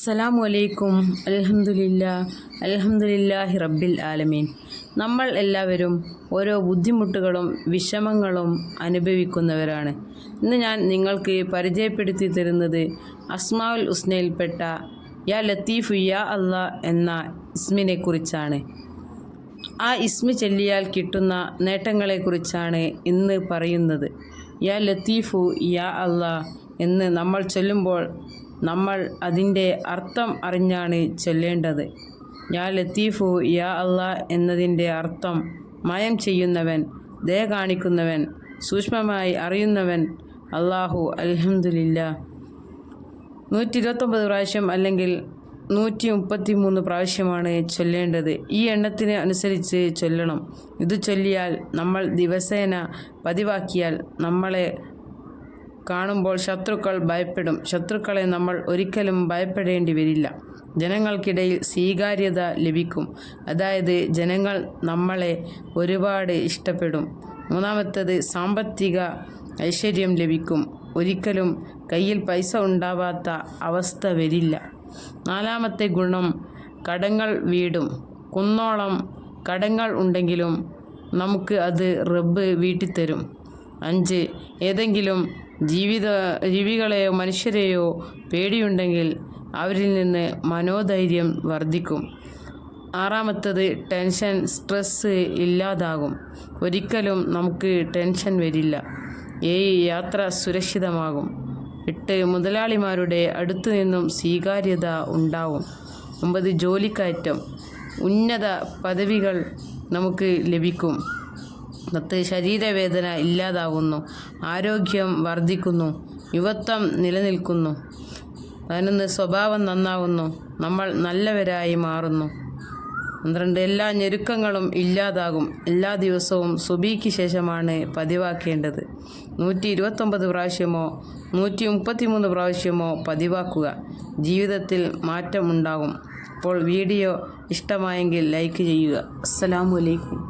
അസ്സലാമു അലൈക്കും. അൽഹംദുലില്ലാഹി റബ്ബിൽ ആലമീൻ. നമ്മൾ എല്ലാവരും ഓരോ ബുദ്ധിമുട്ടുകളും വിഷമങ്ങളും അനുഭവിക്കുന്നവരാണ്. ഇന്ന് ഞാൻ നിങ്ങൾക്ക് പരിചയപ്പെടുത്തി തരുന്നത് അസ്മാഉൽ ഹുസ്നയിൽപ്പെട്ട യാ ലത്തീഫു യാ അല്ലാ എന്ന ഇസ്മിനെ കുറിച്ചാണ്. ആ ഇസ്മി ചൊല്ലിയാൽ കിട്ടുന്ന നേട്ടങ്ങളെക്കുറിച്ചാണ് ഇന്ന് പറയുന്നത്. യാ ലത്തീഫു യാ അല്ലാ എന്ന് നമ്മൾ ചൊല്ലുമ്പോൾ നമ്മൾ അതിൻ്റെ അർത്ഥം അറിഞ്ഞാണ് ചൊല്ലേണ്ടത്. യാ ലത്തീഫു യാ അല്ലാ എന്നതിൻ്റെ അർത്ഥം മയം ചെയ്യുന്നവൻ, ദയ കാണിക്കുന്നവൻ, സൂക്ഷ്മമായി അറിയുന്നവൻ അല്ലാഹു. അൽഹംദുലില്ലാ 129 പ്രാവശ്യം അല്ലെങ്കിൽ 133 പ്രാവശ്യമാണ് ചൊല്ലേണ്ടത്. ഈ എണ്ണത്തിന് അനുസരിച്ച് ചൊല്ലണം. ഇത് ചൊല്ലിയാൽ നമ്മൾ ദിവസേന പതിവാക്കിയാൽ നമ്മളെ കാണുമ്പോൾ ശത്രുക്കൾ ഭയപ്പെടും. ശത്രുക്കളെ നമ്മൾ ഒരിക്കലും ഭയപ്പെടേണ്ടി വരില്ല. ജനങ്ങൾക്കിടയിൽ സ്വീകാര്യത ലഭിക്കും. അതായത് ജനങ്ങൾ നമ്മളെ ഒരുപാട് ഇഷ്ടപ്പെടും. മൂന്നാമത്തേത് സാമ്പത്തിക ഐശ്വര്യം ലഭിക്കും. ഒരിക്കലും കയ്യിൽ പൈസ ഉണ്ടാവാത്ത അവസ്ഥ വരില്ല. നാലാമത്തെ ഗുണം കടങ്ങൾ വീടും. കുന്നോളം കടങ്ങൾ ഉണ്ടെങ്കിലും നമുക്ക് അത് റബ്ബ് വീട്ടിത്തരും. 5 ഏതെങ്കിലും ജീവികളെയോ മനുഷ്യരെയോ പേടിയുണ്ടെങ്കിൽ അവരിൽ നിന്ന് മനോധൈര്യം വർദ്ധിക്കും. 6 ടെൻഷൻ സ്ട്രെസ് ഇല്ലാതാകും. ഒരിക്കലും നമുക്ക് ടെൻഷൻ വരില്ല. 7 യാത്ര സുരക്ഷിതമാകും. 8 മുതലാളിമാരുടെ അടുത്തു നിന്നും സ്വീകാര്യത ഉണ്ടാവും. 9 ജോലിക്കയറ്റം, ഉന്നത പദവികൾ നമുക്ക് ലഭിക്കും. 10 ശരീരവേദന ഇല്ലാതാകുന്നു. ആരോഗ്യം വർദ്ധിക്കുന്നു. യുവത്വം നിലനിൽക്കുന്നു. 11 സ്വഭാവം നന്നാവുന്നു. നമ്മൾ നല്ലവരായി മാറുന്നു. 12 എല്ലാ ഞെരുക്കങ്ങളും ഇല്ലാതാകും. എല്ലാ ദിവസവും സുബഹിക്ക് ശേഷമാണ് പതിവാക്കേണ്ടത്. 129 പ്രാവശ്യമോ 133 പ്രാവശ്യമോ പതിവാക്കുക. ജീവിതത്തിൽ മാറ്റം ഉണ്ടാകും. അപ്പോൾ വീഡിയോ ഇഷ്ടമായെങ്കിൽ ലൈക്ക് ചെയ്യുക. അസ്സലാമു അലൈക്കും.